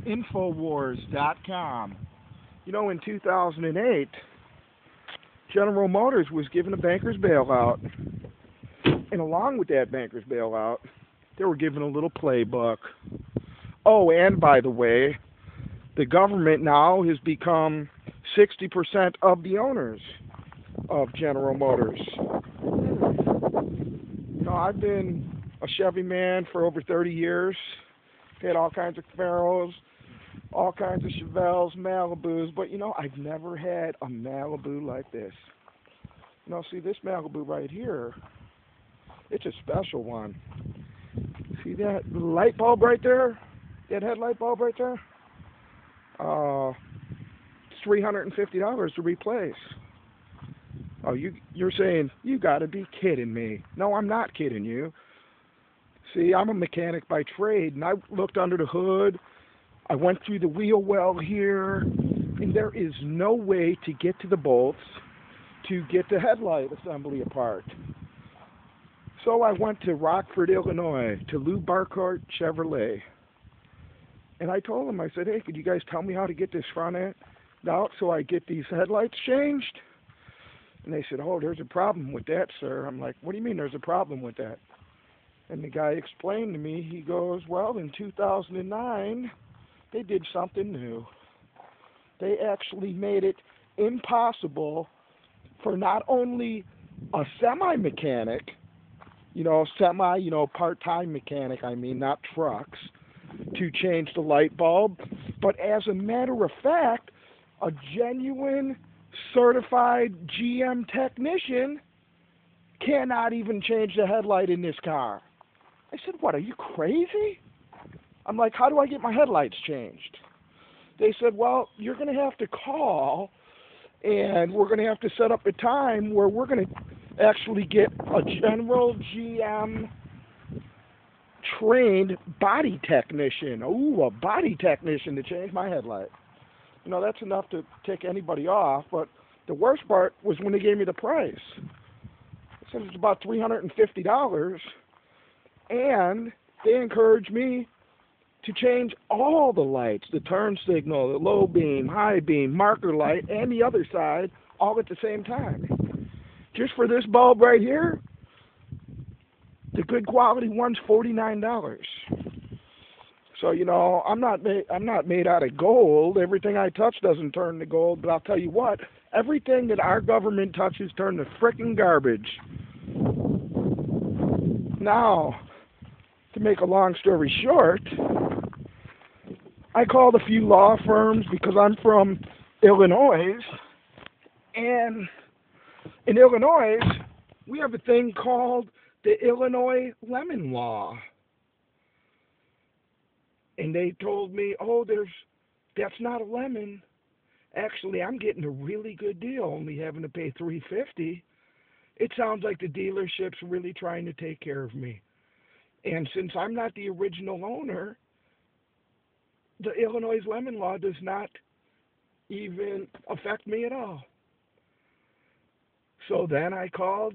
Infowars.com. You know, in 2008, General Motors was given a banker's bailout. And along with that banker's bailout, they were given a little playbook. Oh, and by the way, the government now has become 60% of the owners of General Motors. You know, I've been a Chevy man for over 30 years. Had all kinds of Camaros, all kinds of Chevelles, Malibus, but you know, I've never had a Malibu like this. You know, see this Malibu right here, it's a special one. See that light bulb right there? That headlight bulb right there? It's $350 to replace. Oh, you're saying, you gotta be kidding me. No, I'm not kidding you. See, I'm a mechanic by trade, and I looked under the hood. I went through the wheel well here, and there is no way to get to the bolts to get the headlight assembly apart. So I went to Rockford, Illinois, to Lou Barcourt Chevrolet. And I told them, I said, hey, could you guys tell me how to get this front end out so I get these headlights changed? And they said, oh, there's a problem with that, sir. I'm like, what do you mean there's a problem with that? And the guy explained to me, he goes, well, in 2009, they did something new. They actually made it impossible for not only a semi-mechanic, part-time mechanic, not trucks, to change the light bulb, but as a matter of fact, a genuine certified GM technician cannot even change the headlight in this car. I said, what, are you crazy? I'm like, how do I get my headlights changed? They said, well, you're going to have to call, and we're going to have to set up a time where we're going to actually get a general GM trained body technician. Ooh, a body technician to change my headlight. You know, that's enough to tick anybody off, but the worst part was when they gave me the price. They said it's about $350, and they encouraged me to change all the lights, the turn signal, the low beam, high beam, marker light, and the other side, all at the same time. Just for this bulb right here, the good quality one's $49. So, you know, I'm not made out of gold. Everything I touch doesn't turn to gold, but I'll tell you what, everything that our government touches turns to frickin' garbage. Now, to make a long story short, I called a few law firms because I'm from Illinois, and in Illinois, we have a thing called the Illinois Lemon Law. And they told me, oh, that's not a lemon. Actually, I'm getting a really good deal, only having to pay $350. It sounds like the dealership's really trying to take care of me. And since I'm not the original owner, the Illinois Lemon Law does not even affect me at all. So then I called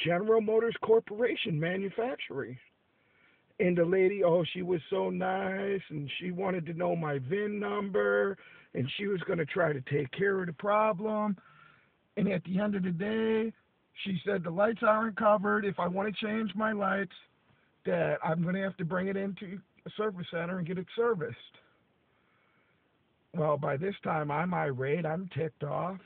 General Motors Corporation Manufacturing. And the lady, oh, she was so nice, and she wanted to know my VIN number, and she was going to try to take care of the problem. And at the end of the day, she said the lights aren't covered. If I want to change my lights, that I'm going to have to bring it into a service center and get it serviced. Well, by this time, I'm irate. I'm ticked off.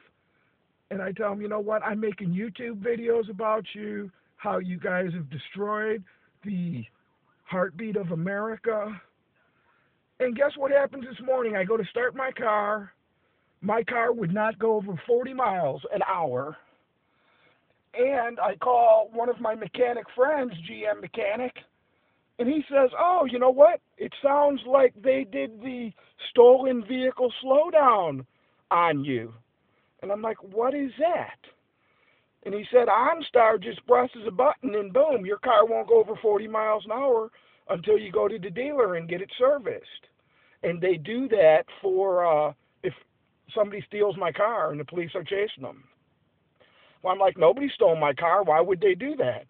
And I tell them, you know what? I'm making YouTube videos about you, how you guys have destroyed the heartbeat of America. And guess what happens this morning? I go to start my car. My car would not go over 40 miles an hour. And I call one of my mechanic friends, GM mechanic, and he says, oh, you know what? It sounds like they did the stolen vehicle slowdown on you. And I'm like, what is that? And he said, OnStar just presses a button and boom, your car won't go over 40 miles an hour until you go to the dealer and get it serviced. And they do that for if somebody steals my car and the police are chasing them. Well, I'm like, nobody stole my car. Why would they do that?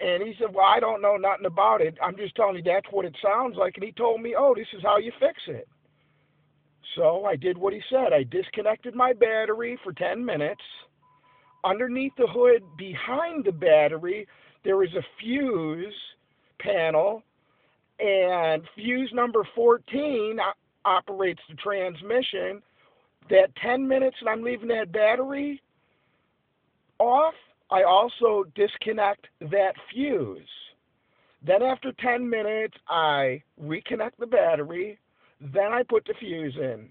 And he said, well, I don't know nothing about it. I'm just telling you that's what it sounds like. And he told me, oh, this is how you fix it. So I did what he said. I disconnected my battery for 10 minutes. Underneath the hood, behind the battery, there is a fuse panel, and fuse number 14 operates the transmission. That 10 minutes that I'm leaving that battery off, I also disconnect that fuse. Then after 10 minutes, I reconnect the battery. Then I put the fuse in.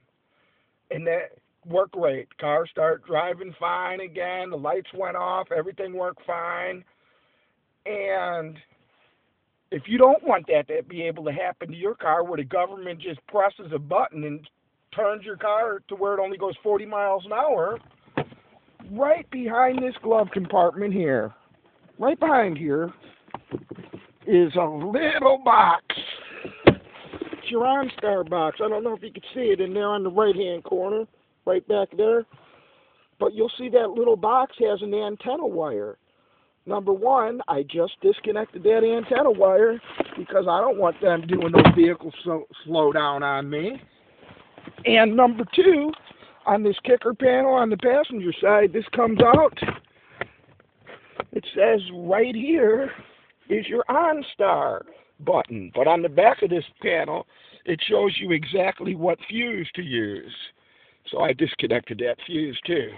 And that worked great. Car started driving fine again. The lights went off. Everything worked fine. And if you don't want that to be able to happen to your car, where the government just presses a button and turns your car to where it only goes 40 miles an hour, right behind this glove compartment here, right behind here, is a little box. It's your OnStar box. I don't know if you can see it in there on the right-hand corner, right back there. But you'll see that little box has an antenna wire. Number one, I just disconnected that antenna wire because I don't want them doing those vehicles slow down on me. And number two, on this kicker panel on the passenger side, this comes out. It says right here is your OnStar button. But on the back of this panel, it shows you exactly what fuse to use. So I disconnected that fuse too.